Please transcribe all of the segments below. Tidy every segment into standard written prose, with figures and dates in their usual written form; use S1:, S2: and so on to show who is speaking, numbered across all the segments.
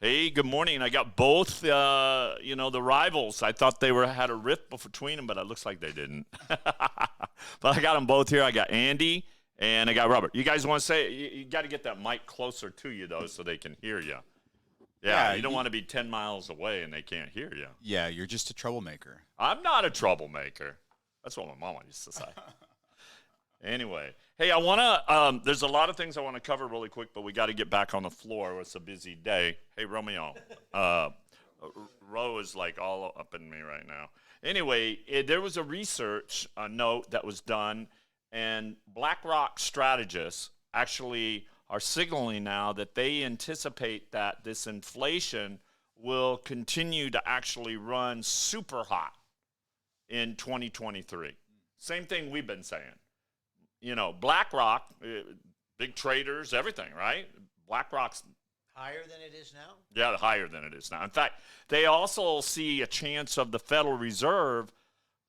S1: Hey, good morning. I got both, the rivals. I thought they had a rift between them, but it looks like they didn't. But I got them both here. I got Andy and I got Robert. You guys want to say, you got to get that mic closer to you, though, so they can hear you. Yeah, you don't want to be 10 miles away and they can't hear you.
S2: Yeah, you're just a troublemaker.
S1: I'm not a troublemaker. That's what my mama used to say. Anyway, hey, I want to, there's a lot of things I want to cover really quick, but we got to get back on the floor. It's a busy day. Hey, Romeo, Ro is like all up in me right now. Anyway, there was a research note that was done, and BlackRock strategists actually are signaling now that they anticipate that this inflation will continue to actually run super hot in 2023. Same thing we've been saying. BlackRock, big traders, everything, right? BlackRock's
S3: higher than it is now?
S1: Yeah, higher than it is now. In fact, they also see a chance of the Federal Reserve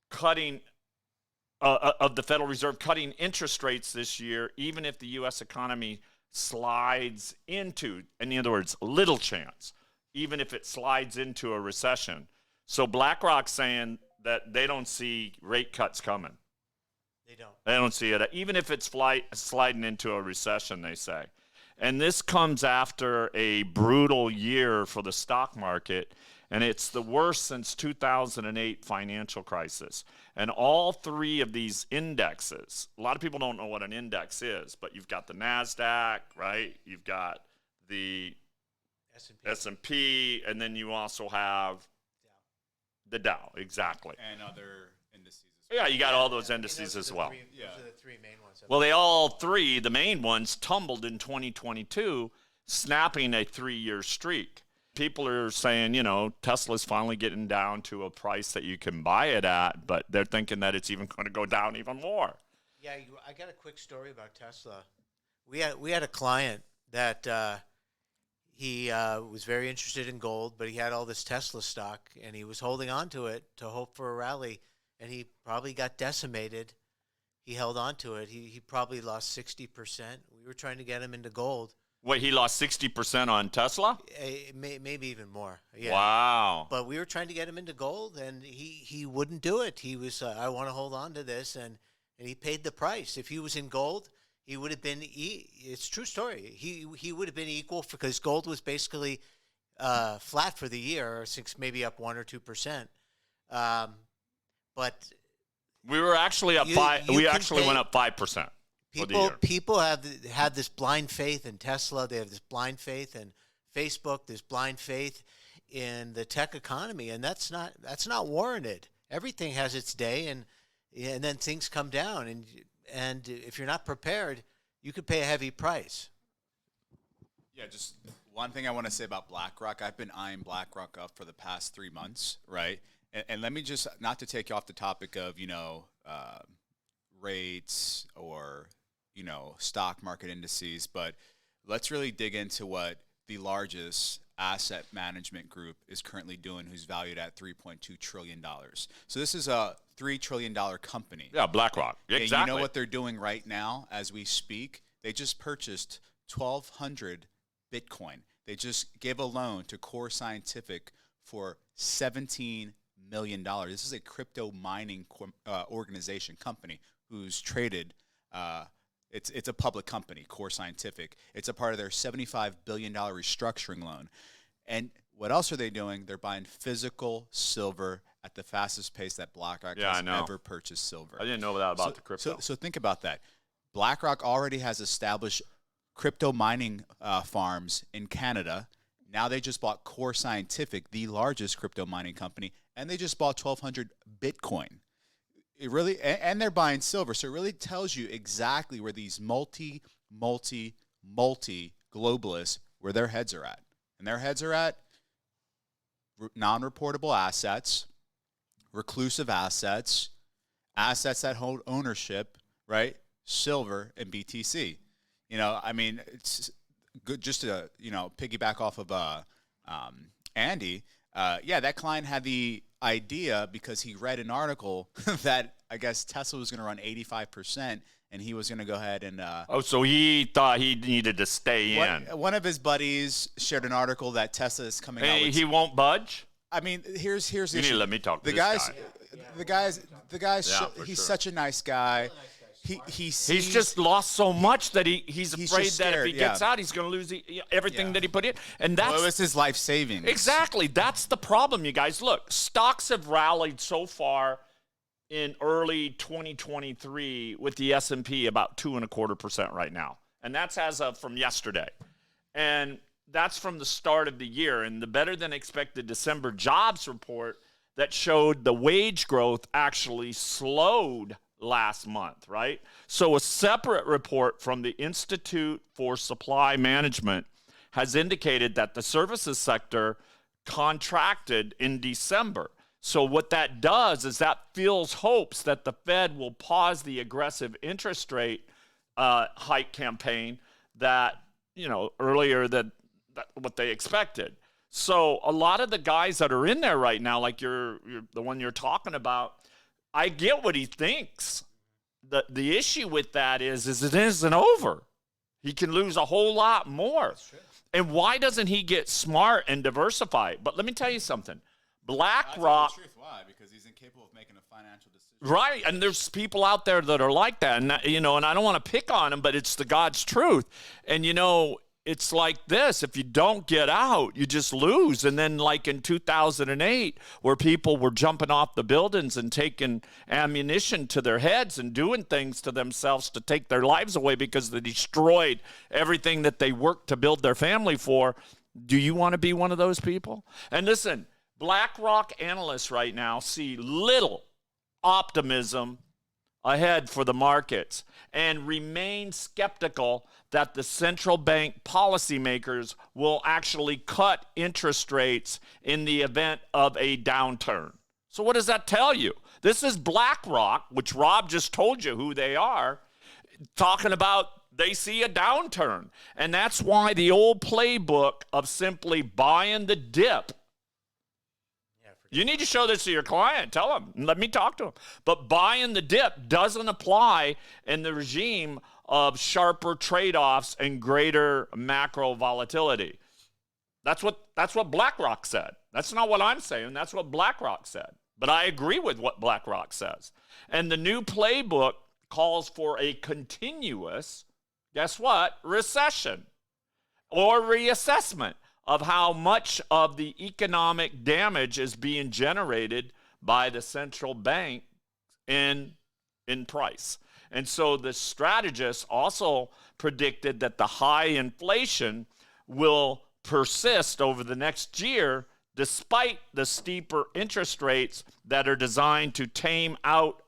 S1: cutting interest rates this year, even if the U.S. economy slides into, in other words, little chance, even if it slides into a recession. So BlackRock's saying that they don't see rate cuts coming. They don't see it, even if it's sliding into a recession, they say. And this comes after a brutal year for the stock market, and it's the worst since 2008 financial crisis. And all three of these indexes, a lot of people don't know what an index is, but you've got the NASDAQ, right? You've got the S&P, and then you also have the Dow, exactly.
S2: And other indices.
S1: Yeah, you got all those indices as well.
S3: Those are the three main ones.
S1: Well, the main ones, tumbled in 2022, snapping a 3-year streak. People are saying, Tesla's finally getting down to a price that you can buy it at, but they're thinking that it's even going to go down even more.
S3: Yeah, I got a quick story about Tesla. We had a client that he was very interested in gold, but he had all this Tesla stock, and he was holding on to it to hope for a rally. And he probably got decimated. He held on to it. He probably lost 60%. We were trying to get him into gold.
S1: Wait, he lost 60% on Tesla?
S3: Maybe even more. Yeah.
S1: Wow.
S3: But we were trying to get him into gold, and he wouldn't do it. He was, I want to hold on to this, and he paid the price. If he was in gold, he would have been, it's a true story. He would have been equal because gold was basically flat for the year, or maybe up 1 or 2%. But
S1: we were actually up we actually went up 5% for the year.
S3: People have had this blind faith in Tesla. They have this blind faith in Facebook. This blind faith in the tech economy, and that's not warranted. Everything has its day, and then things come down, and if you're not prepared, you could pay a heavy price.
S2: Yeah, just one thing I want to say about BlackRock. I've been eyeing BlackRock up for the past 3 months, right? And let me just, not to take you off the topic of, rates or, stock market indices, but let's really dig into what the largest asset management group is currently doing, who's valued at $3.2 trillion. So this is a $3 trillion company.
S1: Yeah, BlackRock. Exactly.
S2: And you know what they're doing right now as we speak? They just purchased 1,200 Bitcoin. They just gave a loan to Core Scientific for $17 million. This is a crypto mining organization company who's traded. It's a public company, Core Scientific. It's a part of their $75 billion restructuring loan. And what else are they doing? They're buying physical silver at the fastest pace that BlackRock has ever purchased silver.
S1: I didn't know that about the crypto.
S2: So think about that. BlackRock already has established crypto mining farms in Canada. Now they just bought Core Scientific, the largest crypto mining company, and they just bought 1,200 Bitcoin. It really, and they're buying silver. So it really tells you exactly where these multi globalists, where their heads are at. And their heads are at non-reportable assets, reclusive assets, assets that hold ownership, right? Silver and BTC. It's good just to, piggyback off of Andy. That client had the idea because he read an article that I guess Tesla was going to run 85% and he was going to go ahead and.
S1: So he thought he needed to stay in.
S2: One of his buddies shared an article that Tesla is coming out with.
S1: He won't budge?
S2: I mean, here's
S1: You need to let me talk to
S2: the
S1: this
S2: guys.
S1: guy.
S2: The guy's.
S1: Yeah, for
S2: he's
S1: sure.
S2: such a nice guy. He's
S1: just lost so much that he's afraid
S2: just
S1: that if
S2: scared,
S1: he gets out, he's going to lose everything that he put in. And that's
S2: well, it's his life savings.
S1: exactly. That's the problem, you guys. Look, stocks have rallied so far in early 2023 with the S&P about 2.25% right now. And that's as of from yesterday. And that's from the start of the year. And the better than expected December jobs report that showed the wage growth actually slowed last month, right? So a separate report from the Institute for Supply Management has indicated that the services sector contracted in December. So what that does is that fuels hopes that the Fed will pause the aggressive interest rate hike campaign that, earlier that what they expected. So a lot of the guys that are in there right now, like you're the one you're talking about, I get what he thinks. The issue with that is it isn't over. He can lose a whole lot more. And why doesn't he get smart and diversify? But let me tell you something. BlackRock.
S2: Why? Because he's incapable of making a financial decision.
S1: Right, and there's people out there that are like that, and and I don't want to pick on them, but it's the God's truth. And it's like this: if you don't get out, you just lose. And then, like in 2008, where people were jumping off the buildings and taking ammunition to their heads and doing things to themselves to take their lives away because they destroyed everything that they worked to build their family for. Do you want to be one of those people? And listen, BlackRock analysts right now see little optimism ahead for the markets and remain skeptical that the central bank policymakers will actually cut interest rates in the event of a downturn. So what does that tell you? This is BlackRock, which Rob just told you who they are, talking about they see a downturn. And that's why the old playbook of simply buying the dip. You need to show this to your client. Tell them. Let me talk to them. But buying the dip doesn't apply in the regime of sharper trade-offs and greater macro volatility. That's what BlackRock said. That's not what I'm saying. That's what BlackRock said. But I agree with what BlackRock says. And the new playbook calls for a continuous, guess what, recession or reassessment of how much of the economic damage is being generated by the central bank in price. And so the strategists also predicted that the high inflation will persist over the next year despite the steeper interest rates that are designed to tame out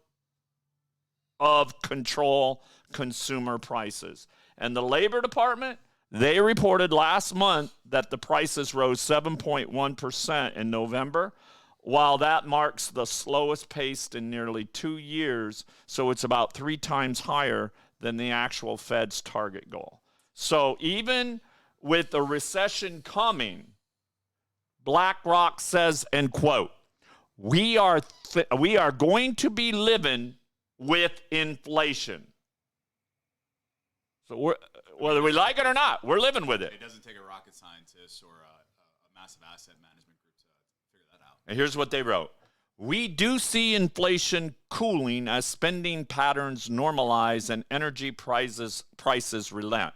S1: of control consumer prices. And the Labor Department, they reported last month that the prices rose 7.1% in November, while that marks the slowest pace in nearly 2 years. So it's about 3 times higher than the actual Fed's target goal. So even with a recession coming, BlackRock says, and quote, we are going to be living with inflation. So whether we like it or not, we're living with it.
S2: It doesn't take a rocket scientist or a massive asset management group to figure that out.
S1: And here's what they wrote. We do see inflation cooling as spending patterns normalize and energy prices relent.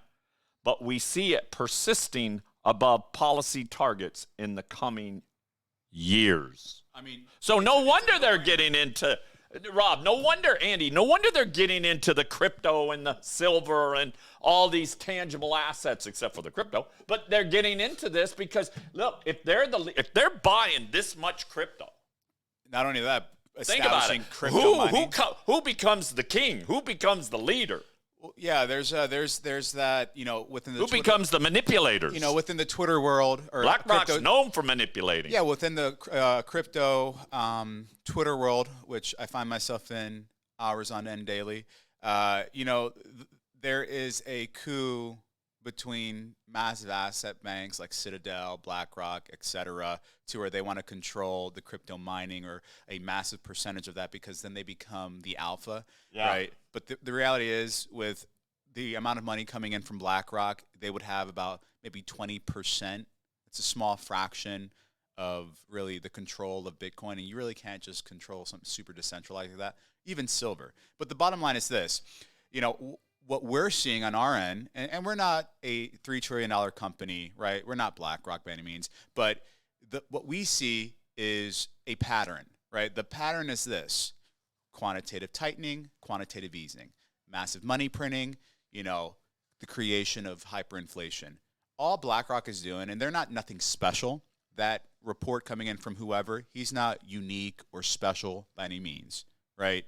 S1: But we see it persisting above policy targets in the coming years. So no wonder they're getting into, Rob, no wonder, Andy, no wonder they're getting into the crypto and the silver and all these tangible assets, except for the crypto. But they're getting into this because, look, if they're buying this much crypto,
S2: not only that,
S1: think about it. Who becomes the king? Who becomes the leader?
S2: Well, yeah, there's that, within the
S1: becomes the manipulators?
S2: Within the Twitter world, or
S1: BlackRock's known for manipulating.
S2: Yeah, within the crypto Twitter world, which I find myself in hours on end daily. There is a coup between massive asset banks like Citadel, BlackRock, et cetera, to where they want to control the crypto mining or a massive percentage of that because then they become the alpha, right? But the reality is, with the amount of money coming in from BlackRock, they would have about maybe 20%. It's a small fraction of really the control of Bitcoin, and you really can't just control something super decentralized like that, even silver. But the bottom line is this, what we're seeing on our end, and we're not a $3 trillion company, right? We're not BlackRock by any means, but what we see is a pattern, right? The pattern is this: quantitative tightening, quantitative easing, massive money printing, the creation of hyperinflation. All BlackRock is doing, and they're not nothing special. That report coming in from whoever, he's not unique or special by any means, right?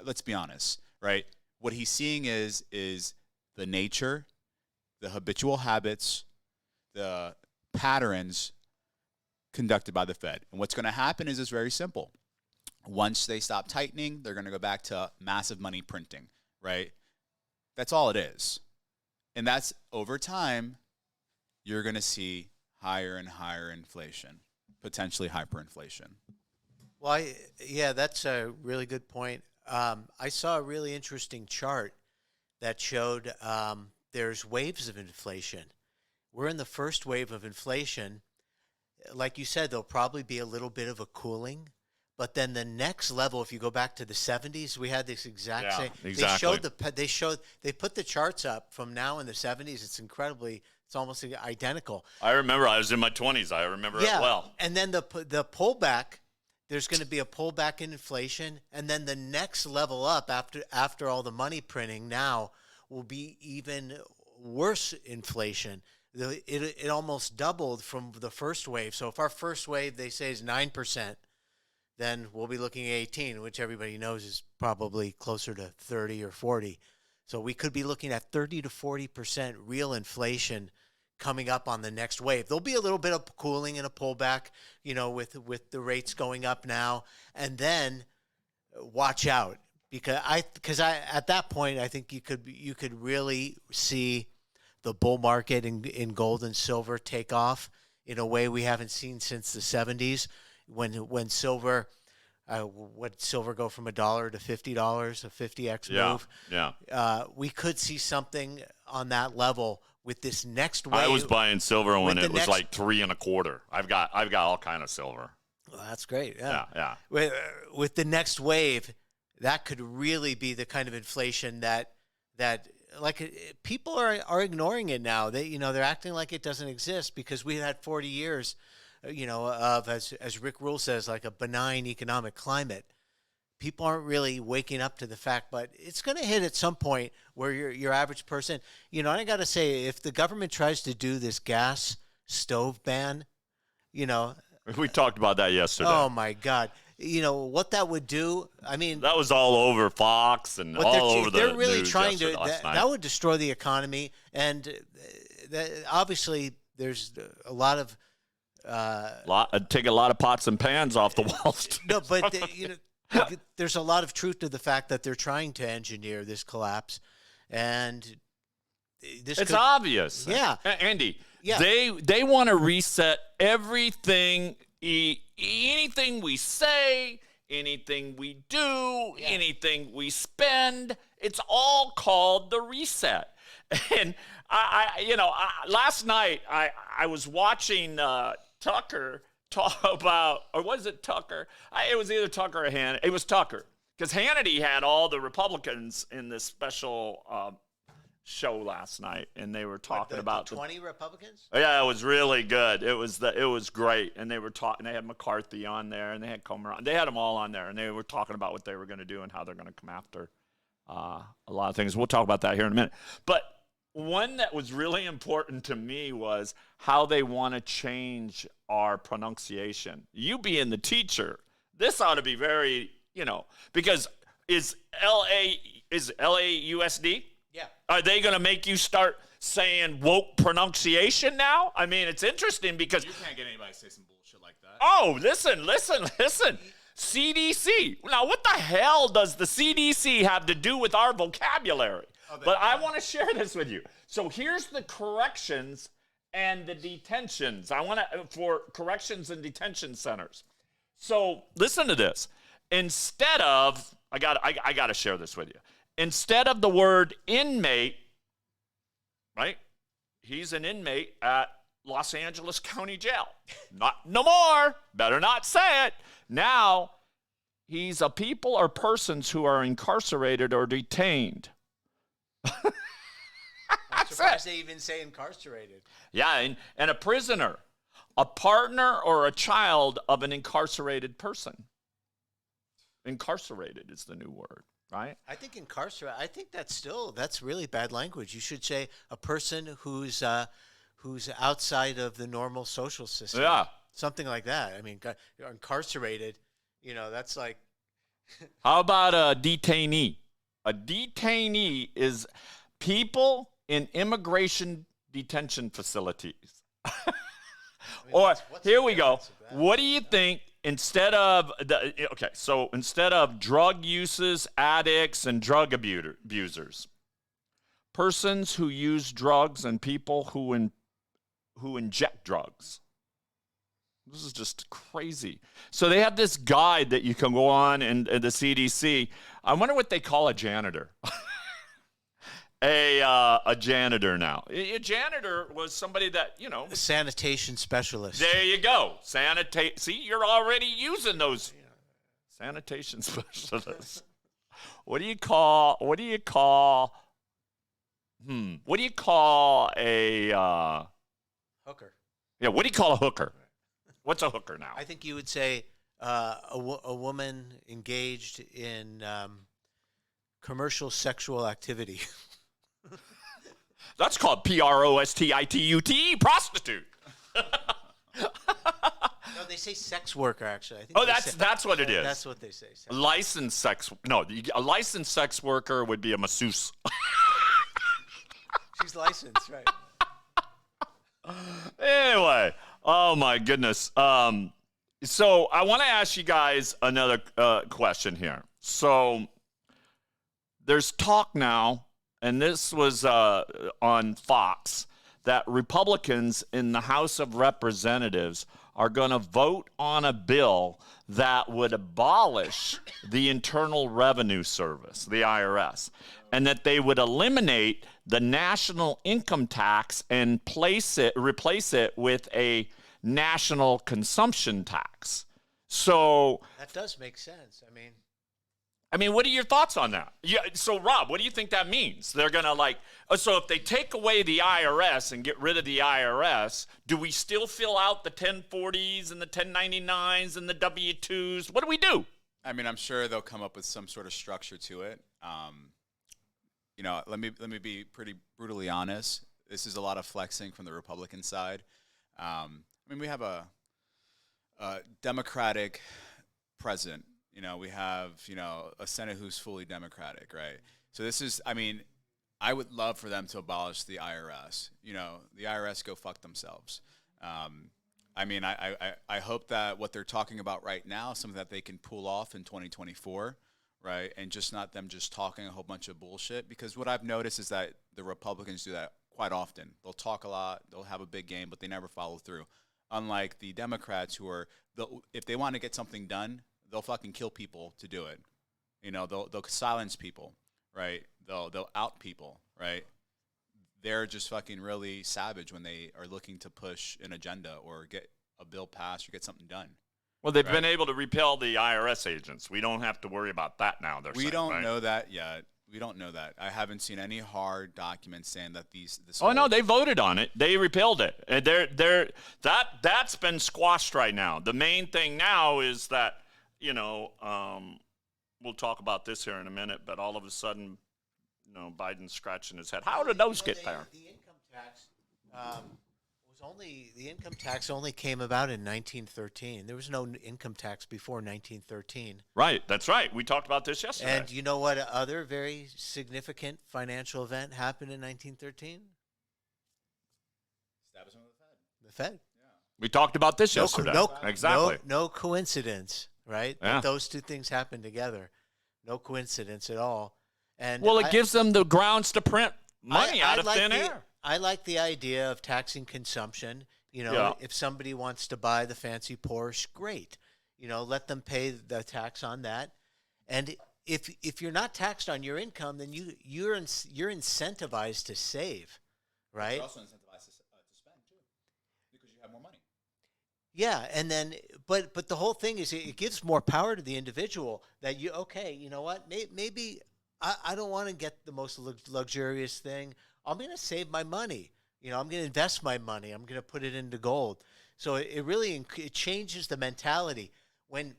S2: Let's be honest, right? What he's seeing is the nature, the habitual habits, the patterns conducted by the Fed. And what's going to happen is it's very simple. Once they stop tightening, they're going to go back to massive money printing, right? That's all it is. And that's over time, you're going to see higher and higher inflation, potentially hyperinflation.
S3: Well, that's a really good point. I saw a really interesting chart that showed there's waves of inflation. We're in the first wave of inflation. Like you said, there'll probably be a little bit of a cooling. But then the next level, if you go back to the 70s, we had this exact same.
S1: Exactly.
S3: They put the charts up from now in the 70s. It's almost identical.
S1: I remember I was in my 20s. I remember it well.
S3: And then the pullback, there's going to be a pullback in inflation, and then the next level up after all the money printing now will be even worse inflation. It almost doubled from the first wave. So if our first wave, they say, is 9%, then we'll be looking at 18, which everybody knows is probably closer to 30 or 40. So we could be looking at 30 to 40% real inflation coming up on the next wave. There'll be a little bit of cooling and a pullback, with the rates going up now, and then watch out because at that point I think you could really see the bull market in gold and silver take off in a way we haven't seen since the 70s. When silver, what silver go from $1 to $50, a 50x move?
S1: Yeah.
S3: We could see something on that level with this next wave.
S1: I was buying silver when it was like 3 1/4. I've got all kind of silver.
S3: Well, that's great.
S1: Yeah.
S3: With the next wave, that could really be the kind of inflation that like people are ignoring it now. They're acting like it doesn't exist because we had 40 years. Of, as Rick Rule says, like a benign economic climate. People aren't really waking up to the fact, but it's going to hit at some point where your average person, and I got to say, if the government tries to do this gas stove ban,
S1: we talked about that yesterday.
S3: Oh my God. What that would do, I mean,
S1: that was all over Fox and all over the
S3: they're really
S1: news
S3: trying to,
S1: that
S3: would destroy the economy. And obviously there's a lot of,
S1: take a lot of pots and pans off the walls.
S3: No, but there's a lot of truth to the fact that they're trying to engineer this collapse, and
S1: it's obvious.
S3: Yeah,
S1: Andy.
S3: Yeah,
S1: they want to reset everything. Anything we say, anything we do, anything we spend. It's all called the reset. And last night I was watching Tucker talk about, or was it Tucker? It was either Tucker or Hannity. It was Tucker, because Hannity had all the Republicans in this special show last night, and they were talking about
S3: the 20 Republicans.
S1: Yeah, it was really good. It was great, and they were talking. They had McCarthy on there, and they had Comer on. They had them all on there, and they were talking about what they were going to do and how they're going to come after a lot of things. We'll talk about that here in a minute, but. One that was really important to me was how they want to change our pronunciation. You being the teacher, this ought to be very, because is LAUSD?
S3: Yeah.
S1: Are they going to make you start saying woke pronunciation now? I mean, it's interesting because
S2: you can't get anybody to say some bullshit like that.
S1: Oh, listen. CDC. Now, what the hell does the CDC have to do with our vocabulary? But I want to share this with you. So here's the corrections and the detentions. I want to for corrections and detention centers. So listen to this. Instead of I got to share this with you. Instead of the word inmate, right? He's an inmate at Los Angeles County Jail. No more. Better not say it. Now, he's a people or persons who are incarcerated or detained.
S3: I'm surprised they even say incarcerated.
S1: Yeah, and a prisoner, a partner or a child of an incarcerated person. Incarcerated is the new word, right?
S3: I think incarcerated. I think that's really bad language. You should say a person who's outside of the normal social system.
S1: Yeah.
S3: Something like that. I mean, you're incarcerated. That's like.
S1: How about a detainee? A detainee is people in immigration detention facilities. Or here we go. What do you think instead of drug uses, addicts, and drug abusers, persons who use drugs and people who inject drugs? This is just crazy. So they have this guide that you can go on and the CDC. I wonder what they call a janitor. A janitor now. A janitor was somebody that,
S3: A sanitation specialist.
S1: There you go. See, you're already using those sanitation specialists. What do you call a
S3: hooker?
S1: Yeah, what do you call a hooker? What's a hooker now?
S3: I think you would say a woman engaged in commercial sexual activity.
S1: That's called prostitute, prostitute.
S3: No, they say sex worker. Actually, I think.
S1: That's what it is.
S3: That's what they say.
S1: Licensed sex. No, a licensed sex worker would be a masseuse.
S3: She's licensed, right?
S1: Anyway, oh my goodness. So I want to ask you guys another question here. So there's talk now, and this was on Fox, that Republicans in the House of Representatives are going to vote on a bill that would abolish the Internal Revenue Service, the IRS, and that they would eliminate the national income tax and replace it with a national consumption tax. So
S3: that does make sense.
S1: I mean, what are your thoughts on that? Yeah. So, Rob, what do you think that means? They're going to so if they take away the IRS and get rid of the IRS, do we still fill out the 1040s and the 1099s and the W-2s? What do we do?
S2: I mean, I'm sure they'll come up with some sort of structure to it. Let me be pretty brutally honest. This is a lot of flexing from the Republican side. We have a Democratic president. We have, a Senate who's fully Democratic, right? So this is, I would love for them to abolish the IRS. The IRS go fuck themselves. I hope that what they're talking about right now is something that they can pull off in 2024, right? And just not them just talking a whole bunch of bullshit. Because what I've noticed is that the Republicans do that quite often. They'll talk a lot, they'll have a big game, but they never follow through. Unlike the Democrats who are, if they want to get something done, they'll fucking kill people to do it. They'll silence people, right? They'll out people, right? They're just fucking really savage when they are looking to push an agenda or get a bill passed or get something done.
S1: Well, they've been able to repel the IRS agents. We don't have to worry about that now.
S2: We don't know that yet. We don't know that. I haven't seen any hard documents saying that
S1: no, they voted on it. They repealed it. And that's been squashed right now. The main thing now is that, we'll talk about this here in a minute, but all of a sudden, Biden's scratching his head. How did those get there?
S3: The income tax the income tax only came about in 1913. There was no income tax before 1913.
S1: Right, that's right. We talked about this yesterday.
S3: And you know what other very significant financial event happened in 1913?
S2: Establishment of the Fed.
S3: The Fed.
S2: Yeah.
S1: We talked about this yesterday. Exactly.
S3: No coincidence, right?
S1: Yeah.
S3: That those two things happened together. No coincidence at all. And
S1: Well, it gives them the grounds to print money out of thin air.
S3: I like the idea of taxing consumption. If somebody wants to buy the fancy Porsche, great. Let them pay the tax on that. And if you're not taxed on your income, then you're incentivized to save, right?
S2: You're also incentivized to spend too, because you have more money.
S3: Yeah, and then but the whole thing is it gives more power to the individual that you know what, maybe I don't want to get the most luxurious thing. I'm going to save my money. I'm going to invest my money. I'm going to put it into gold. So it really changes the mentality. When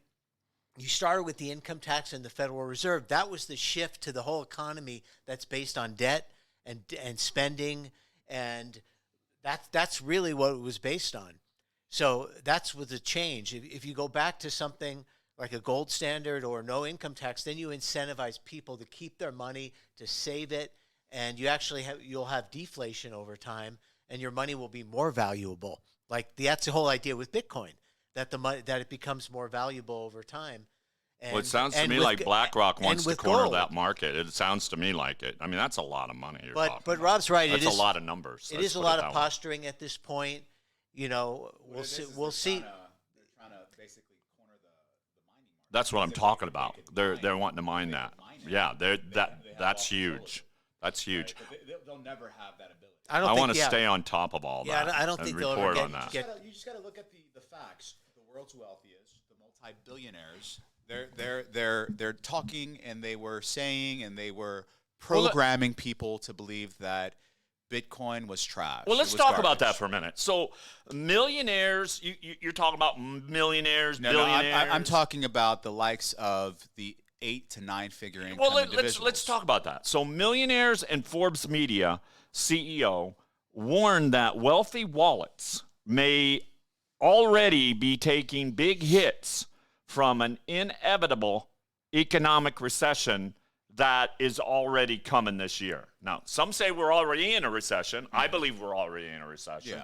S3: you started with the income tax and the Federal Reserve, that was the shift to the whole economy that's based on debt and spending, and that's really what it was based on. So that's with the change. If you go back to something like a gold standard or no income tax, then you incentivize people to keep their money, to save it, and you'll have deflation over time, and your money will be more valuable. Like that's the whole idea with Bitcoin, that it becomes more valuable over time.
S1: Well, it sounds to me like BlackRock wants to corner that market. It sounds to me like it. I mean, that's a lot of money.
S3: But Rob's right.
S1: That's a lot of numbers.
S3: It is a lot of posturing at this point. We'll see.
S2: They're trying to basically corner the mining market.
S1: That's what I'm talking about. They're wanting to mine that. Yeah, that's huge. That's huge.
S2: Right, but they'll never have that ability.
S1: I want to stay on top of all that.
S3: I don't think they'll ever
S1: report on that.
S2: You just got to look at the facts. The world's wealthiest, the multi-billionaires. They're talking, and they were saying, and they were programming people to believe that Bitcoin was trash.
S1: Well, let's talk about that for a minute. So, millionaires, you're talking about millionaires, billionaires.
S2: No, I'm talking about the likes of the 8 to 9 figure income individuals.
S1: Let's talk about that. So, millionaires and Forbes Media CEO warned that wealthy wallets may already be taking big hits from an inevitable economic recession that is already coming this year. Now, some say we're already in a recession. I believe we're already in a recession.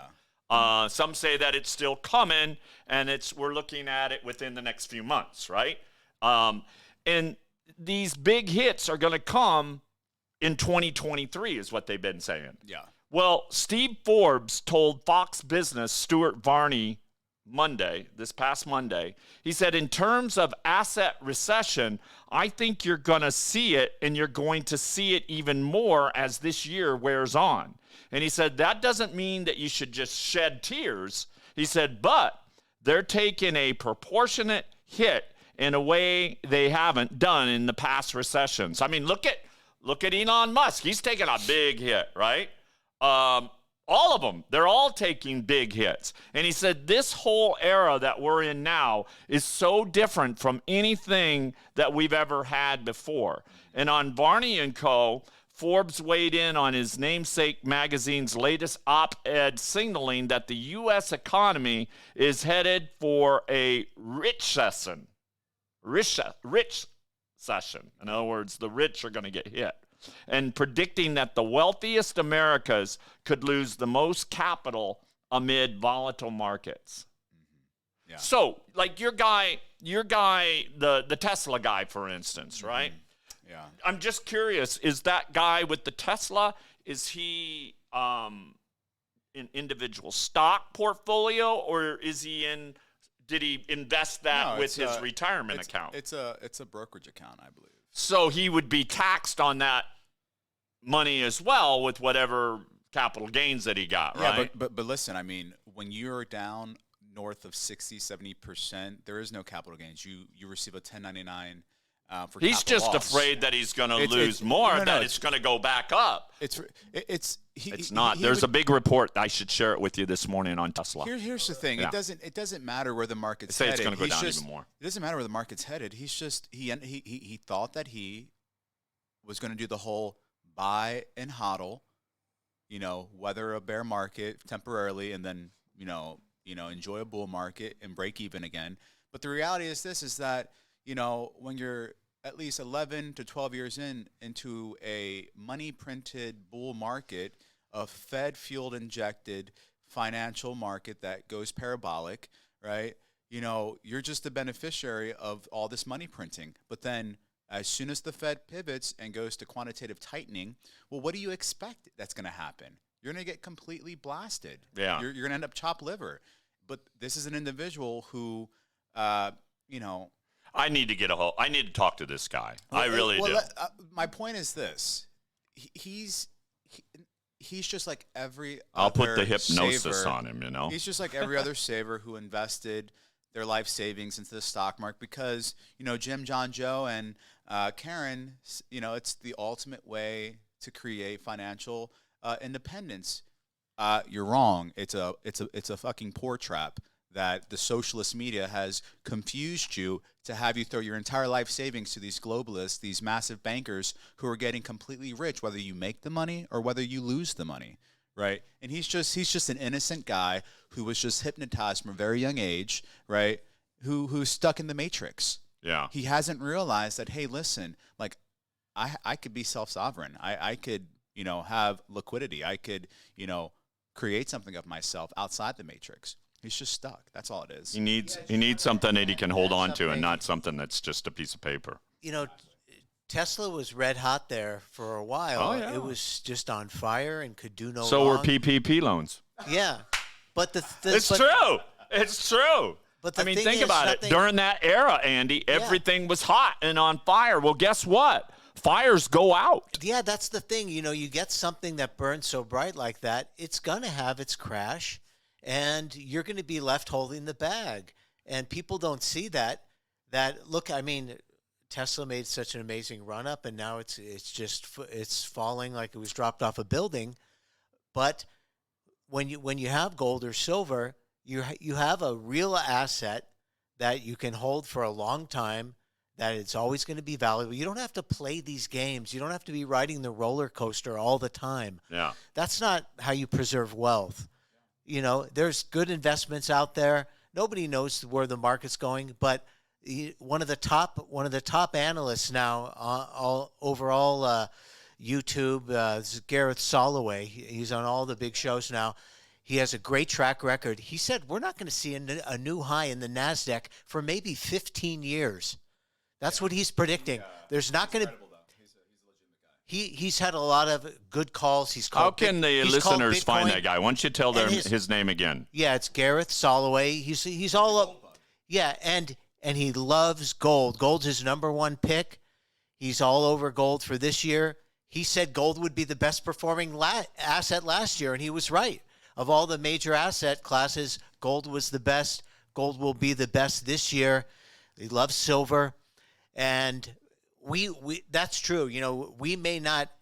S2: Yeah.
S1: Some say that it's still coming, and we're looking at it within the next few months, right? And these big hits are going to come in 2023 is what they've been saying.
S2: Yeah.
S1: Well, Steve Forbes told Fox Business Stuart Varney this past Monday, he said, in terms of asset recession, I think you're going to see it, and you're going to see it even more as this year wears on. And he said, that doesn't mean that you should just shed tears. He said, but they're taking a proportionate hit in a way they haven't done in the past recessions. I mean, look at Elon Musk. He's taking a big hit, right? All of them, they're all taking big hits. And he said this whole era that we're in now is so different from anything that we've ever had before. And on Varney & Co., Forbes weighed in on his namesake magazine's latest op-ed signaling that the U.S. economy is headed for a rich session. In other words, the rich are going to get hit. And predicting that the wealthiest Americas could lose the most capital amid volatile markets.
S2: Mm-hmm. Yeah.
S1: So, like your guy, the Tesla guy, for instance, right?
S2: Mm-hmm. Yeah.
S1: I'm just curious, is that guy with the Tesla, is he an individual stock portfolio, or did he invest that with his retirement account?
S2: It's a brokerage account, I believe.
S1: So he would be taxed on that money as well with whatever capital gains that he got, right?
S2: Yeah, but listen, I mean, when you're down north of 60, 70%, there is no capital gains. You receive a 1099 for
S1: he's
S2: capital
S1: just
S2: loss.
S1: afraid that he's going to lose more, that it's going to go back up.
S2: It's
S1: not. There's a big report. I should share it with you this morning on Tesla.
S2: Here's the thing.
S1: Yeah.
S2: It doesn't matter where the market's
S1: headed.
S2: It's
S1: going to go down even more.
S2: It doesn't matter where the market's headed. He's just he thought that he was going to do the whole buy and hodl, weather a bear market temporarily, and then enjoy a bull market and break even again. But the reality is that when you're at least 11 to 12 years into a money printed bull market, a Fed fueled injected financial market that goes parabolic, right? You're just the beneficiary of all this money printing. But then as soon as the Fed pivots and goes to quantitative tightening, well, what do you expect that's going to happen? You're going to get completely blasted.
S1: Yeah.
S2: You're going to end up chopped liver. But this is an individual who, you know.
S1: I need to talk to this guy. I really do.
S2: My point is this. He's just like every
S1: I'll
S2: other
S1: put the hypnosis
S2: saver.
S1: on him, you know.
S2: He's just like every other saver who invested their life savings into the stock market because, you know, Jim, John, Joe, and Karen, you know, it's the ultimate way to create financial independence. You're wrong. It's a fucking poor trap that the socialist media has confused you to have you throw your entire life savings to these globalists, these massive bankers who are getting completely rich, whether you make the money or whether you lose the money, right? And he's just an innocent guy who was just hypnotized from a very young age, right? Who's stuck in the matrix.
S1: Yeah.
S2: He hasn't realized that, hey, listen, like I could be self-sovereign. I could, you know, have liquidity. I could, you know, create something of myself outside the matrix. He's just stuck. That's all it is.
S1: He needs something that he can hold on to and not something that's just a piece of paper.
S3: You know, Tesla was red hot there for a while.
S1: Oh, yeah.
S3: It was just on fire and could do no
S1: So
S3: wrong.
S1: were PPP loans.
S3: Yeah. But
S1: It's true. It's true.
S3: But
S1: I mean, think about it. During that era, Andy, everything was hot and on fire. Well, guess what? Fires go out.
S3: Yeah, that's the thing. You know, you get something that burns so bright like that, it's going to have its crash, and you're going to be left holding the bag. And people don't see that. Look, I mean, Tesla made such an amazing run up, and now it's falling like it was dropped off a building. But when you have gold or silver, you have a real asset that you can hold for a long time, that it's always going to be valuable. You don't have to play these games. You don't have to be riding the roller coaster all the time.
S1: Yeah.
S3: That's not how you preserve wealth. You know, there's good investments out there. Nobody knows where the market's going, but one of the top analysts now overall YouTube, this is Gareth Soloway. He's on all the big shows now. He has a great track record. He said we're not going to see a new high in the NASDAQ for maybe 15 years. That's what he's predicting. There's not going to.
S2: He's a legitimate guy.
S3: He's had a lot of good calls.
S1: How can the listeners find that guy? Why don't you tell them his name again?
S3: Yeah, it's Gareth Soloway. He's all up. Yeah, and he loves gold. Gold's his number one pick. He's all over gold for this year. He said gold would be the best performing asset last year, and he was right. Of all the major asset classes, gold was the best. Gold will be the best this year. He loves silver. And we that's true. You know,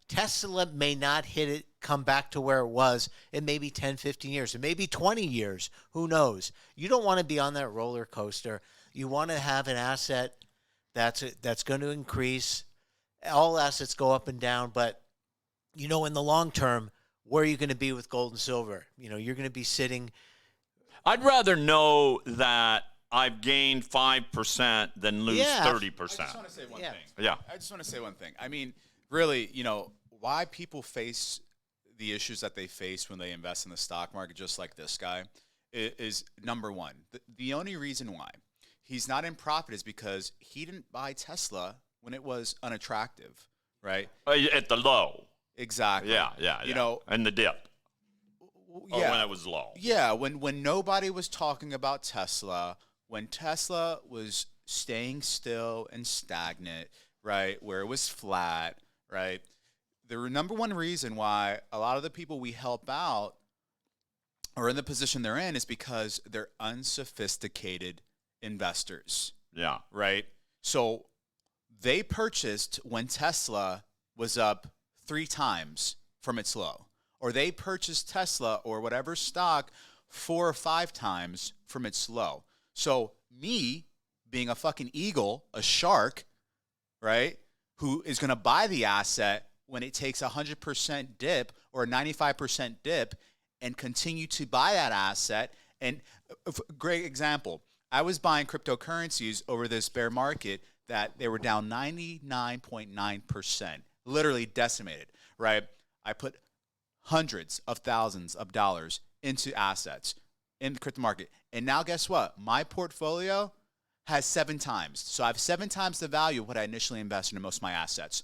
S3: Tesla may not hit it, come back to where it was in maybe 10, 15 years, or maybe 20 years. Who knows? You don't want to be on that roller coaster. You want to have an asset that's going to increase. All assets go up and down, but, you know, in the long term, where are you going to be with gold and silver? You know, you're going to be sitting.
S1: I'd rather know that I've gained 5% than lose 30%.
S2: I just want to say one thing.
S1: Yeah.
S2: I just want to say one thing. I mean, really, you know, why people face the issues that they face when they invest in the stock market, just like this guy, is number one. The only reason why he's not in profit is because he didn't buy Tesla when it was unattractive, right?
S1: At the low.
S2: Exactly.
S1: Yeah.
S2: You know,
S1: and the dip.
S2: Yeah.
S1: Or when it was low.
S2: Yeah, when nobody was talking about Tesla, when Tesla was staying still and stagnant, right, where it was flat, right, the number one reason why a lot of the people we help out are in the position they're in is because they're unsophisticated investors.
S1: Yeah.
S2: Right? So they purchased when Tesla was up 3 times from its low. Or they purchased Tesla or whatever stock 4 or 5 times from its low. So me being a fucking eagle, a shark, right, who is going to buy the asset when it takes a 100% dip or a 95% dip and continue to buy that asset. And great example, I was buying cryptocurrencies over this bear market that they were down 99.9%, literally decimated, right? I put hundreds of thousands of dollars into assets in the crypto market. And now guess what? My portfolio has 7 times. So I have 7 times the value of what I initially invested in most of my assets.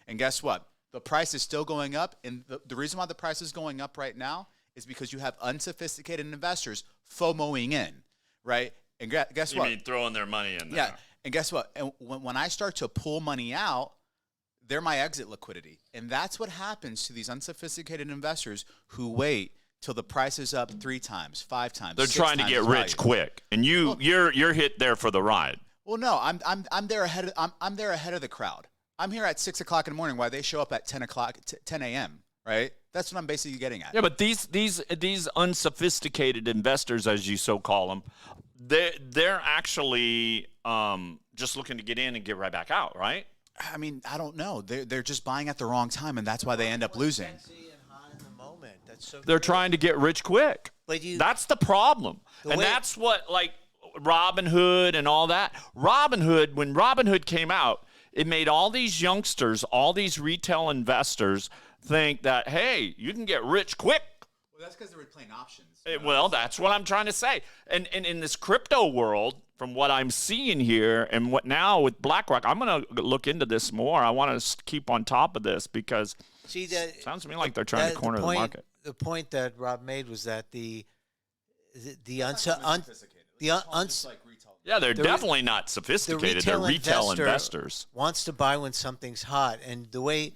S2: And guess what? The price is still going up. And the reason why the price is going up right now is because you have unsophisticated investors FOMOing in, right? And guess what?
S1: You mean throwing their money in there?
S2: Yeah. And guess what? And when I start to pull money out, they're my exit liquidity. And that's what happens to these unsophisticated investors who wait till the price is up 3 times, 5 times.
S1: They're
S2: 6
S1: trying to
S2: times
S1: get
S2: the
S1: rich
S2: value.
S1: quick, and you're hit there for the ride.
S2: Well, no, I'm there ahead. I'm there ahead of the crowd. I'm here at 6 o'clock in the morning while they show up at 10 a.m. Right? That's what I'm basically getting at.
S1: Yeah, but these unsophisticated investors, as you so call them, they're actually just looking to get in and get right back out, right?
S2: I mean, I don't know. They're just buying at the wrong time, and that's why they end up losing.
S3: Sexy and hot in the moment. That's so
S1: They're
S3: true.
S1: trying to get rich quick.
S3: But
S1: That's the problem. And
S3: way-
S1: that's what, like, Robin Hood and all that. Robin Hood, when Robin Hood came out, it made all these youngsters, all these retail investors think that, hey, you can get rich quick.
S2: Well, that's because they were playing options.
S1: Well, that's what I'm trying to say. And in this crypto world, from what I'm seeing here and what now with BlackRock, I'm going to look into this more. I want to keep on top of this because
S3: See, that
S1: sounds to me like they're trying to corner the market.
S3: The point that Rob made was that the
S2: Like retail.
S1: Yeah, they're
S3: the
S1: definitely not sophisticated. They're retail investors.
S3: wants to buy when something's hot, and the way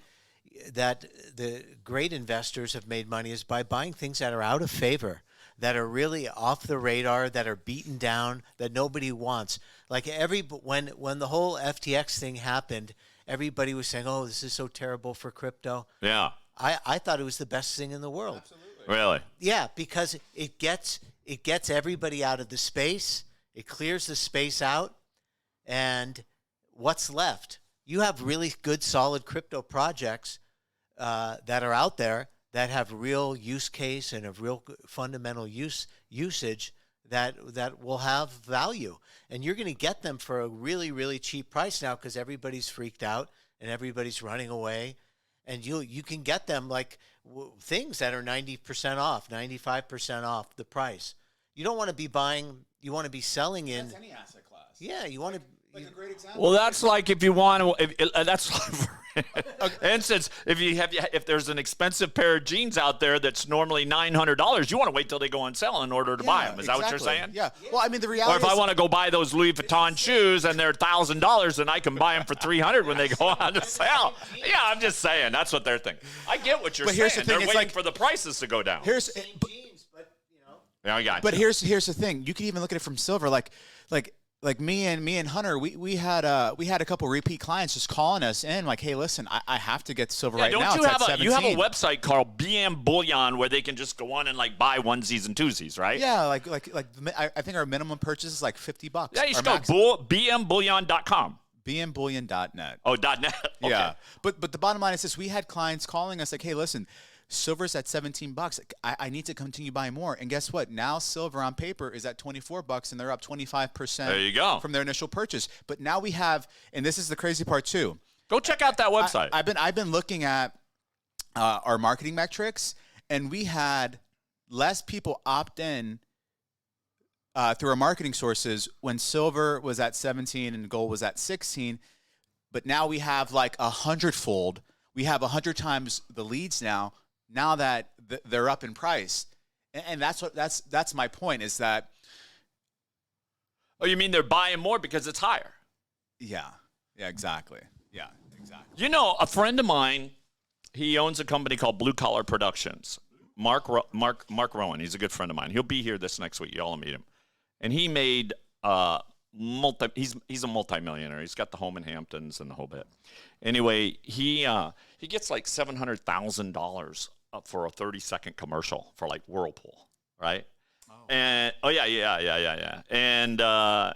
S3: that the great investors have made money is by buying things that are out of favor, that are really off the radar, that are beaten down, that nobody wants. Like when the whole FTX thing happened, everybody was saying, "Oh, this is so terrible for crypto."
S1: Yeah,
S3: I thought it was the best thing in the world.
S2: Absolutely.
S1: really.
S3: Yeah, because it gets everybody out of the space. It clears the space out, and what's left? You have really good, solid crypto projects that are out there that have real use case and of real fundamental usage that will have value, and you're going to get them for a really, really cheap price now because everybody's freaked out and everybody's running away, and you can get them like things that are 90% off, 95% off the price. You don't want to be buying. You want to be selling in.
S2: That's any asset class.
S3: Yeah, you want to.
S2: Like a great example.
S1: Well, that's like if you want to. That's for instance, if there's an expensive pair of jeans out there that's normally $900, you want to wait till they go on sale in order to buy them. Is that what you're saying?
S2: Yeah. Well, I mean, the reality.
S1: Or if I want to go buy those Louis Vuitton shoes and they're $1,000, then I can buy them for $300 when they go on the sale. Yeah, I'm just saying that's what they're thinking. I get what you're
S2: But
S1: saying.
S2: here's the thing,
S1: They're
S2: it's
S1: waiting
S2: like-
S1: for the prices to go down.
S2: Here's.
S3: jeans, but you know.
S1: Yeah, I got you.
S2: But here's the thing. You can even look at it from silver. Like me and Hunter, we had a couple repeat clients just calling us in like, hey, listen, I have to get silver right
S1: don't
S2: now.
S1: you
S2: It's
S1: have
S2: at
S1: you have a
S2: 17.
S1: website called BM Bullion where they can just go on and like buy onesies and twosies, right?
S2: Yeah, I think our minimum purchase is like $50.
S1: Yeah, you should
S2: Our
S1: go
S2: max-
S1: bmbullion.com.
S2: bmbullion.net.
S1: Oh, .net. Okay.
S2: Yeah, but the bottom line is this: we had clients calling us like, "Hey, listen, silver's at $17. I need to continue buying more." And guess what? Now silver on paper is at $24, and they're up 25%.
S1: There you go.
S2: From their initial purchase. But now we have, and this is the crazy part too.
S1: Go check out that website.
S2: I've been looking at our marketing metrics, and we had less people opt in through our marketing sources when silver was at 17 and gold was at 16. But now we have like 100-fold. We have 100 times the leads now that they're up in price. And that's my point is that.
S1: Oh, you mean they're buying more because it's higher?
S2: Yeah, exactly. Yeah, exactly.
S1: You know, a friend of mine, he owns a company called Blue Collar Productions. Mark Rowan, he's a good friend of mine. He'll be here this next week. Y'all will meet him. And he made he's a multimillionaire. He's got the home in Hamptons and the whole bit. Anyway, he gets like $700,000 for a 30-second commercial for like Whirlpool, right? Oh. And yeah. And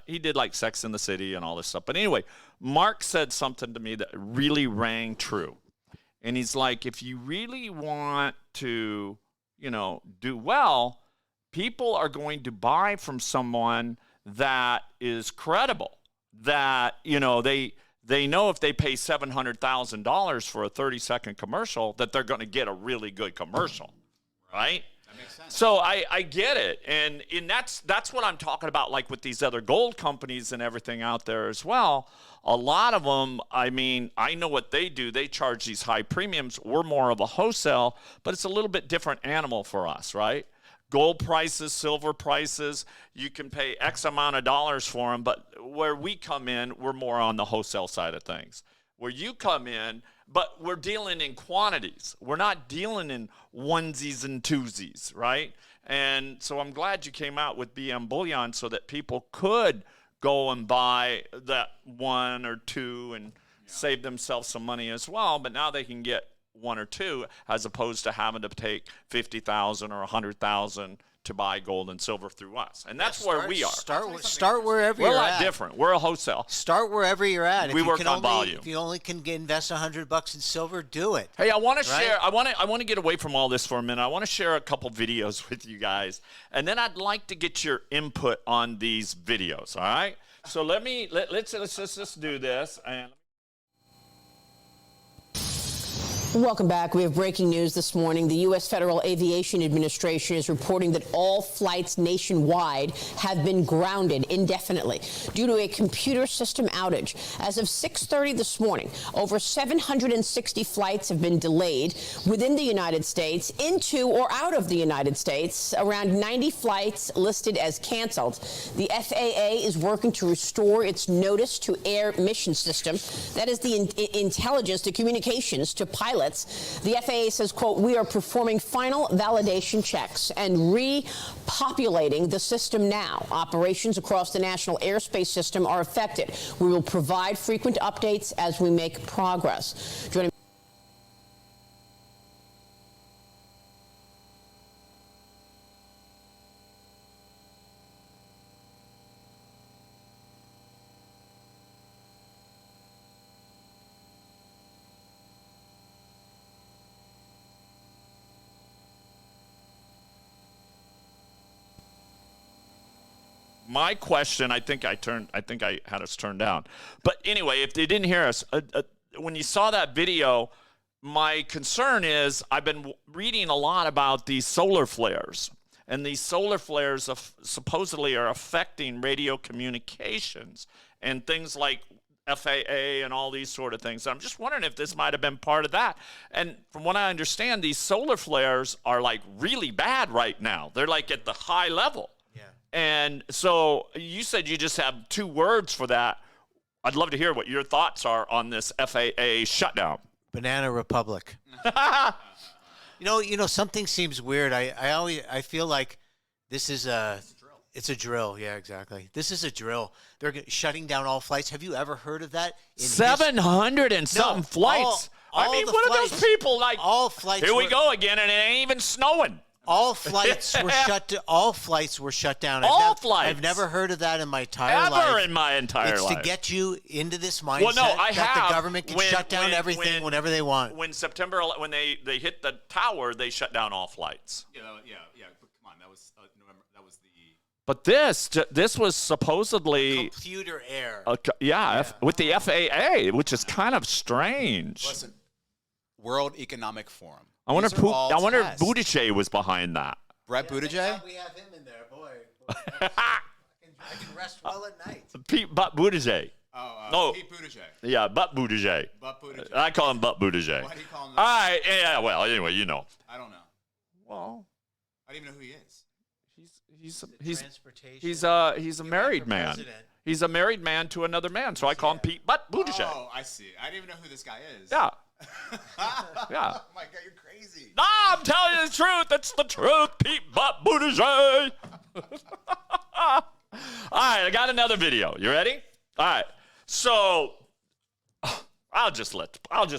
S1: he did like Sex in the City and all this stuff. But anyway, Mark said something to me that really rang true. And he's like, if you really want to, do well, people are going to buy from someone that is credible, that, they know if they pay $700,000 for a 30-second commercial that they're going to get a really good commercial, right?
S2: That makes sense.
S1: So I get it, and that's what I'm talking about, like with these other gold companies and everything out there as well. A lot of them, I mean, I know what they do. They charge these high premiums. We're more of a wholesale, but it's a little bit different animal for us, right? Gold prices, silver prices, you can pay X amount of dollars for them, but where we come in, we're more on the wholesale side of things. Where you come in, but we're dealing in quantities. We're not dealing in onesies and twosies, right? And so I'm glad you came out with BM Bullion so that people could go and buy that one or two and save themselves some money as well. But now they can get one or two as opposed to having to take 50,000 or 100,000 to buy gold and silver through us. And that's where we are.
S3: Start wherever
S1: We're
S3: you're
S1: a lot
S3: at.
S1: different. We're a wholesale.
S3: Start wherever you're at. If
S1: We
S3: you
S1: work
S3: can
S1: on
S3: only,
S1: volume.
S3: If you only can invest $100 in silver, do it.
S1: Hey, I want to
S3: Right?
S1: share. I want to get away from all this for a minute. I want to share a couple videos with you guys, and then I'd like to get your input on these videos. All right. So let's just do this. And
S4: Welcome back. We have breaking news this morning. The U.S. Federal Aviation Administration is reporting that all flights nationwide have been grounded indefinitely due to a computer system outage. As of 6:30 this morning, over 760 flights have been delayed within the United States, into or out of the United States. Around 90 flights listed as canceled. The FAA is working to restore its notice to air mission system. That is the intelligence, the communications to pilots. The FAA says, quote, we are performing final validation checks and repopulating the system now. Operations across the national airspace system are affected. We will provide frequent updates as we make progress. Joining
S1: my question, I think I had us turned down. But anyway, if they didn't hear us, when you saw that video, my concern is I've been reading a lot about these solar flares. And these solar flares supposedly are affecting radio communications and things like FAA and all these sort of things. I'm just wondering if this might have been part of that. And from what I understand, these solar flares are like really bad right now. They're like at the high level.
S3: Yeah.
S1: And so you said you just have 2 words for that. I'd love to hear what your thoughts are on this FAA shutdown.
S3: Banana Republic. You know, something seems weird. I feel like this is it's a drill. Yeah, exactly. This is a drill. They're shutting down all flights. Have you ever heard of that?
S1: 700 and something flights. I mean, what are those people like?
S3: All flights.
S1: Here we go again, and it ain't even snowing.
S3: All flights were shut. All flights were shut down.
S1: Flights.
S3: I've never heard of that in my entire life.
S1: Ever in my entire life.
S3: It's to get you into this mindset
S1: Well, no, I
S3: that
S1: have.
S3: the government can shut down everything whenever they want.
S1: When when they hit the tower, they shut down all flights.
S2: Yeah. But come on, that was November. That was the.
S1: But this was supposedly
S3: Computer error.
S1: with the FAA, which is kind of strange.
S2: Listen, World Economic Forum.
S1: I wonder
S2: These are all
S1: if
S2: tests.
S1: Buttigieg was behind that.
S2: Brett Buttigieg?
S3: We have him in there, boy. I can rest well at night.
S1: Butt Buttigieg. No.
S2: Pete Buttigieg.
S1: Yeah, Butt Buttigieg.
S2: Butt Buttigieg.
S1: I call him Butt Buttigieg.
S2: Why do you call him
S1: All
S2: that?
S1: right, yeah, well, anyway, you know.
S2: I don't know.
S1: Well,
S2: I don't even know who he is.
S1: he's a married man.
S3: president.
S1: He's a married man to another man, so I call him Pete Butt Buttigieg.
S2: Oh, I see. I didn't even know who this guy is.
S1: Yeah. Yeah.
S2: Oh my God, you're crazy.
S1: No, I'm telling you the truth. That's the truth, Pete Butt Buttigieg. All right, I got another video. You ready? All right. So I'll just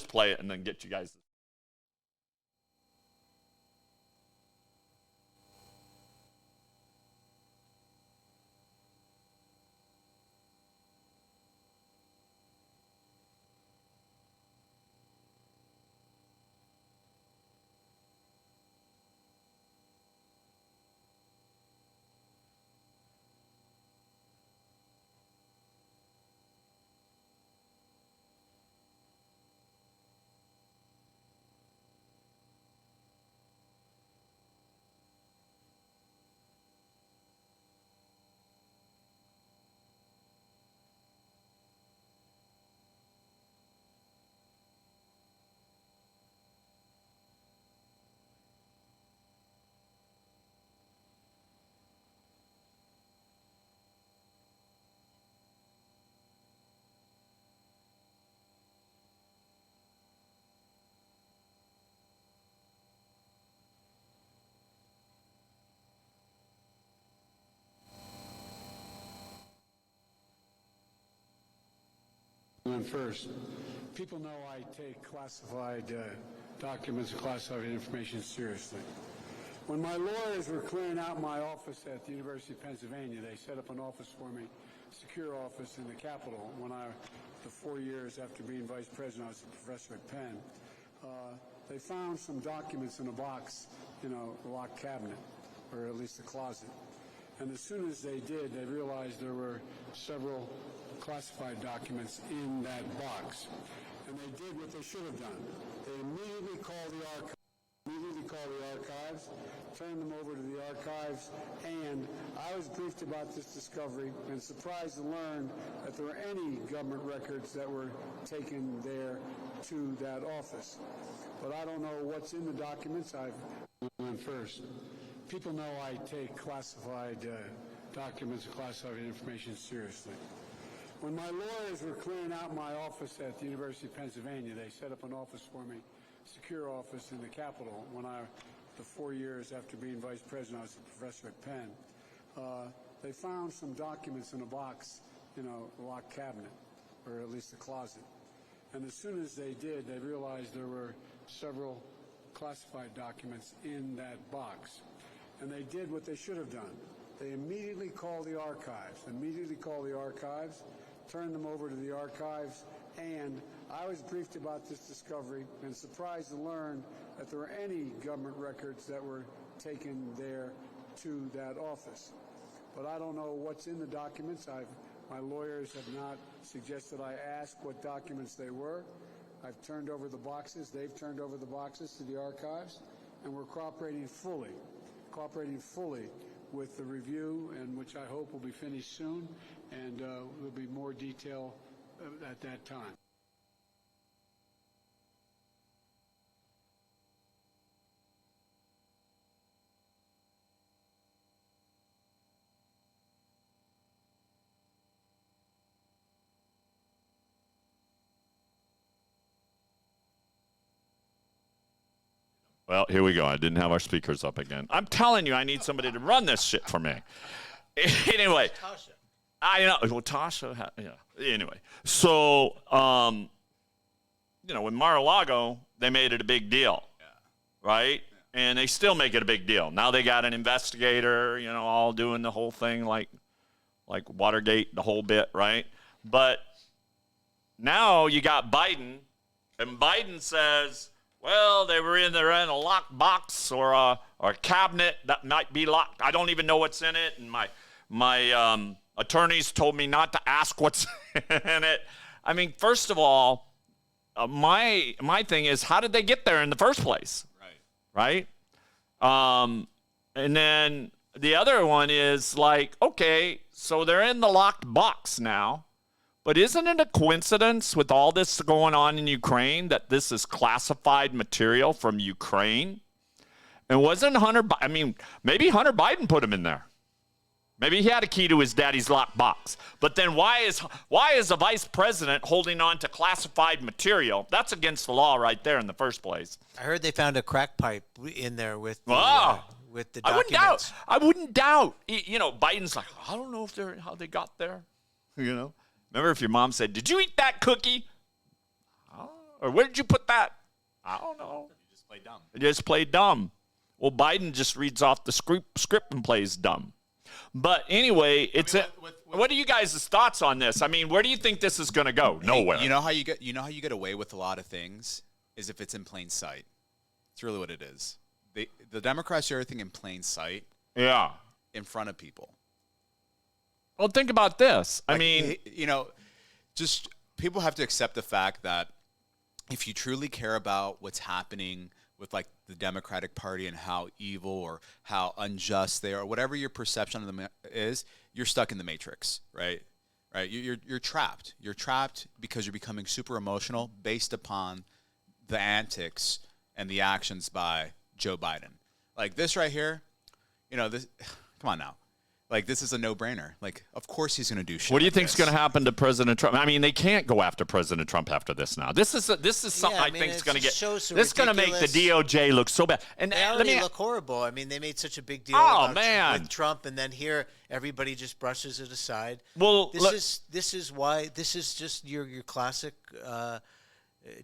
S1: play it and then get you guys.
S5: one first. People know I take classified documents and classified information seriously. When my lawyers were clearing out my office at the University of Pennsylvania, they set up an office for me, secure office in the Capitol. The 4 years after being vice president, I was a professor at Penn. They found some documents in a box in a locked cabinet, or at least a closet. And as soon as they did, they realized there were several classified documents in that box. And they did what they should have done. They immediately called the archives, turned them over to the archives, and I was briefed about this discovery and surprised to learn that there were any government records that were taken there to that office. But I don't know what's in the documents. I've went first. People know I take classified documents and classified information seriously. When my lawyers were clearing out my office at the University of Pennsylvania, they set up an office for me, secure office in the Capitol. The 4 years after being vice president, I was a professor at Penn. They found some documents in a box in a locked cabinet, or at least a closet. And as soon as they did, they realized there were several classified documents in that box. And they did what they should have done. They immediately called the archives, turned them over to the archives, and I was briefed about this discovery and surprised to learn that there were any government records that were taken there to that office. But I don't know what's in the documents. My lawyers have not suggested I ask what documents they were. I've turned over the boxes. They've turned over the boxes to the archives, and we're cooperating fully with the review, and which I hope will be finished soon, and there'll be more detail at that time.
S1: Well, here we go. I didn't have our speakers up again. I'm telling you, I need somebody to run this shit for me. Anyway,
S3: Tasha.
S1: I know. Well, Tasha, yeah. Anyway, so, with Mar-a-Lago, they made it a big deal, right? Yeah. And they still make it a big deal. Now they got an investigator, all doing the whole thing like Watergate, the whole bit, right? But now you got Biden, and Biden says, well, they were in a locked box or a cabinet that might be locked. I don't even know what's in it, and my attorneys told me not to ask what's in it. I mean, first of all, my thing is, how did they get there in the first place? Right? And then the other one is like, okay, so they're in the locked box now. But isn't it a coincidence with all this going on in Ukraine that this is classified material from Ukraine? And wasn't maybe Hunter Biden put him in there. Maybe he had a key to his daddy's locked box. But then why is a vice president holding on to classified material? That's against the law right there in the first place.
S3: I heard they found a crack pipe in there with the documents.
S1: I wouldn't doubt. Biden's like, I don't know how they got there. Remember if your mom said, did you eat that cookie? Or where did you put that? I don't know.
S2: You just play dumb.
S1: You just play dumb. Well, Biden just reads off the script and plays dumb. But anyway, what are you guys' thoughts on this? I mean, where do you think this is going to go? Nowhere.
S2: You know how you get away with a lot of things is if it's in plain sight. It's really what it is. The Democrats do everything in plain sight.
S1: Yeah.
S2: In front of people.
S1: Well, think about this.
S2: Just people have to accept the fact that if you truly care about what's happening with the Democratic Party and how evil or how unjust they are, whatever your perception of them is, you're stuck in the matrix, right? Right? You're trapped. You're trapped because you're becoming super emotional based upon the antics and the actions by Joe Biden. Like this right here, this. Come on now. Like, this is a no-brainer. Like, of course he's going to do shit.
S1: What do you
S2: like
S1: think's
S2: this.
S1: going to happen to President Trump? I mean, they can't go after President Trump after this now. This is something
S3: Yeah,
S1: I think is going to get.
S3: shows so
S1: This is going to make the
S3: ridiculous.
S1: DOJ look so bad. And
S3: They
S1: let
S3: already
S1: me.
S3: look horrible. I mean, they made such a big deal
S1: Oh,
S3: about
S1: man.
S3: with Trump, and then here everybody just brushes it aside.
S1: Well,
S3: This is why this is just your classic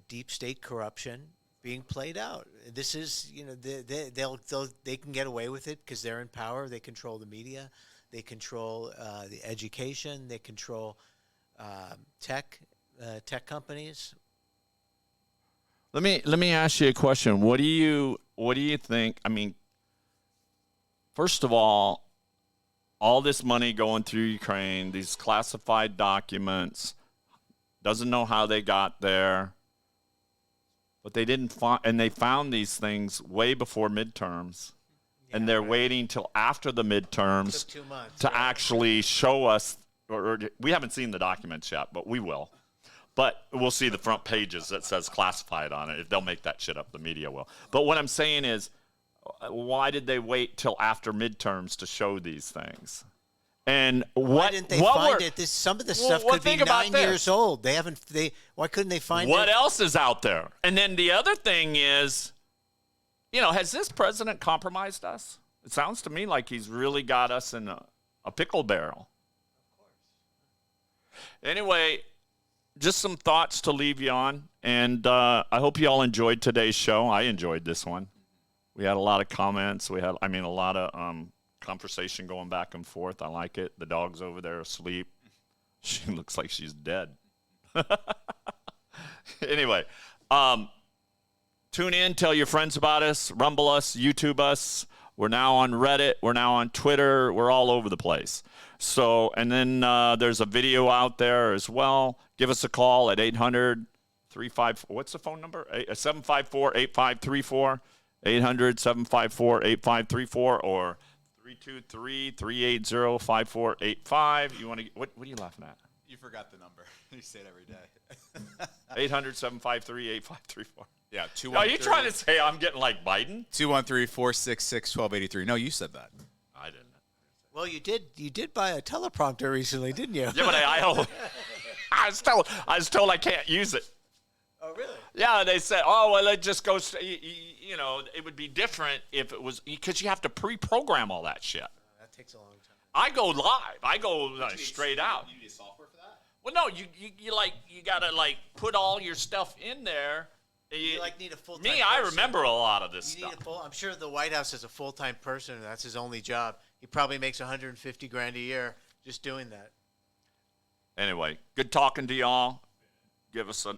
S3: deep state corruption being played out. This is they can get away with it because they're in power. They control the media. They control the education. They control tech companies.
S1: Let me ask you a question. What do you think? I mean, first of all this money going through Ukraine, these classified documents, doesn't know how they got there, but they didn't find, and they found these things way before midterms, and they're waiting till after the midterms
S3: Took 2 months,
S1: to actually show us. Or we haven't seen the documents yet, but we will. But we'll see the front pages that says classified on it. If they'll make that shit up, the media will. But what I'm saying is, why did they wait till after midterms to show these things? And
S3: Why didn't they find it? Some of the stuff could be 9 years old. Why couldn't they find it?
S1: What else is out there? And then the other thing is, has this president compromised us? It sounds to me like he's really got us in a pickle barrel. Anyway, just some thoughts to leave you on, and I hope you all enjoyed today's show. I enjoyed this one. We had a lot of comments. We had, a lot of conversation going back and forth. I like it. The dog's over there asleep. She looks like she's dead. Anyway, tune in, tell your friends about us, rumble us, YouTube us. We're now on Reddit. We're now on Twitter. We're all over the place. So, and then there's a video out there as well. Give us a call at 800-35, what's the phone number? 754-8534, 800-754-8534, or 323-380-5485. You want to? What are you laughing at?
S2: You forgot the number. You say it every day.
S1: 800-753-8534.
S2: Yeah, 213.
S1: Are you trying to say I'm getting like Biden?
S2: 213-466-1283. No, you said that.
S1: I didn't.
S3: Well, you did buy a teleprompter recently, didn't you?
S1: Yeah, but I was told I can't use it.
S3: Oh, really?
S1: Yeah, they said, oh, well, it just goes, it would be different if it was, because you have to pre-program all that shit.
S3: That takes a long time.
S1: I go live. I go straight out.
S2: You need software for that?
S1: Well, no, you got to, put all your stuff in there.
S3: You need a full-time
S1: Me,
S3: person.
S1: I remember a lot of this
S3: You need
S1: stuff.
S3: I'm sure the White House has a full-time person, and that's his only job. He probably makes $150,000 a year just doing that.
S1: Anyway, good talking to y'all. Give us a